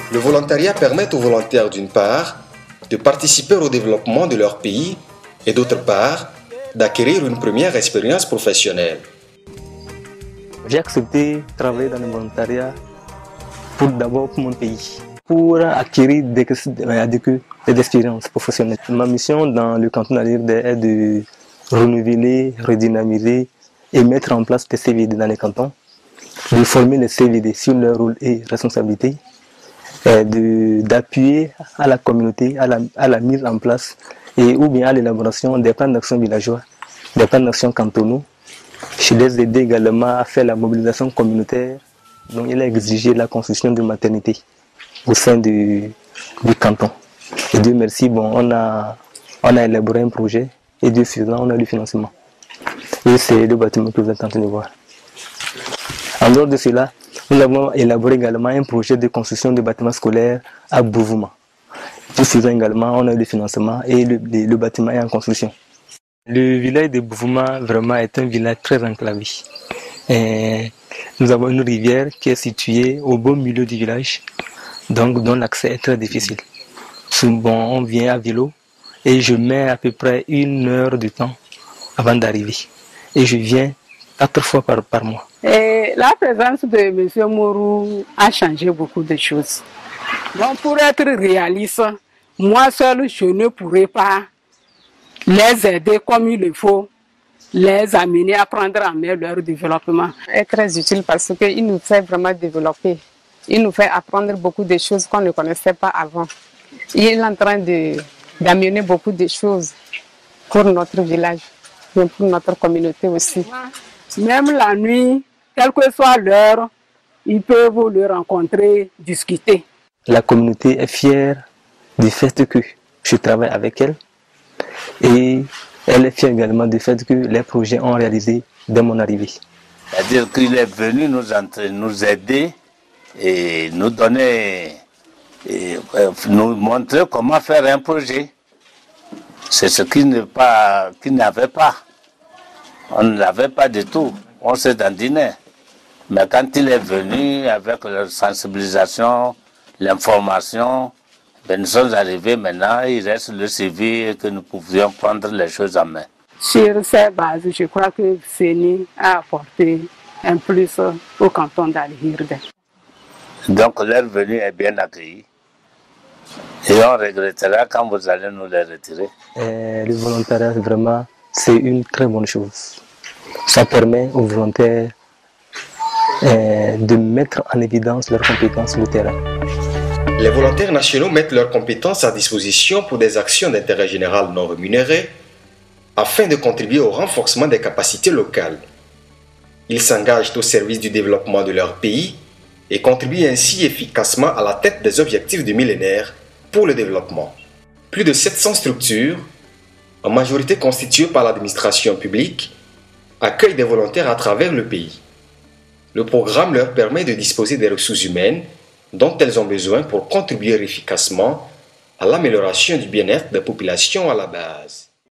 Le volontariat permet aux volontaires d'une part de participer au développement de leur pays et d'autre part d'acquérir une première expérience professionnelle. J'ai accepté de travailler dans le volontariat d'abord pour mon pays, pour acquérir des expériences professionnelles. Ma mission dans le canton d'Alirde est de renouveler, redynamiser et mettre en place des CVD dans les cantons, de former les CVD sur leur rôle et responsabilité, d'appuyer à la communauté, à la mise en place ou bien à l'élaboration des plans d'action villageois, des plans d'action cantonaux. Je les aide également à faire la mobilisation communautaire, dont il a exigé la construction de maternité au sein du canton. Et Dieu merci, on a élaboré un projet et Dieu faisant, on a du financement. Et c'est le bâtiment que vous êtes en train de voir. En dehors de cela, nous avons élaboré également un projet de construction de bâtiments scolaires à Bouvouma. Dieu faisant également, on a eu du financement et le bâtiment est en construction. Le village de Bouvouma vraiment est un village très enclavé. Et nous avons une rivière qui est située au beau milieu du village, donc dont l'accès est très difficile. On vient à vélo et je mets à peu près 1 heure de temps avant d'arriver. Et je viens 4 fois par mois. Et la présence de M. Mourou a changé beaucoup de choses. Donc pour être réaliste, moi seul je ne pourrais pas les aider comme il le faut, les amener à prendre en main leur développement. C'est très utile parce qu'il nous fait vraiment développer. Il nous fait apprendre beaucoup de choses qu'on ne connaissait pas avant. Il est en train d'amener beaucoup de choses pour notre village, mais pour notre communauté aussi. Même la nuit, quelle que soit l'heure, ils peuvent le rencontrer, discuter. La communauté est fière du fait que je travaille avec elle et elle est fière également du fait que les projets ont réalisé dès mon arrivée. C'est-à-dire qu'il est venu nous aider et nous donner, nous montrer comment faire un projet. C'est ce qu'il n'avait pas. On ne l'avait pas du tout. On s'est dandinait. Mais quand il est venu avec la sensibilisation, l'information, nous sommes arrivés maintenant, il reste le suivi et que nous pouvions prendre les choses en main. Sur ces bases, je crois que CENI a apporté un plus au canton d'Alirde. Donc leur venue est bien accueillie. Et on regrettera quand vous allez nous les retirer. Le volontariat, vraiment, c'est une très bonne chose. Ça permet aux volontaires de mettre en évidence leurs compétences sur le terrain. Les volontaires nationaux mettent leurs compétences à disposition pour des actions d'intérêt général non rémunérées afin de contribuer au renforcement des capacités locales. Ils s'engagent au service du développement de leur pays et contribuent ainsi efficacement à la tête des objectifs du millénaire pour le développement. Plus de 700 structures, en majorité constituées par l'administration publique, accueillent des volontaires à travers le pays. Le programme leur permet de disposer des ressources humaines dont elles ont besoin pour contribuer efficacement à l'amélioration du bien-être des populations à la base.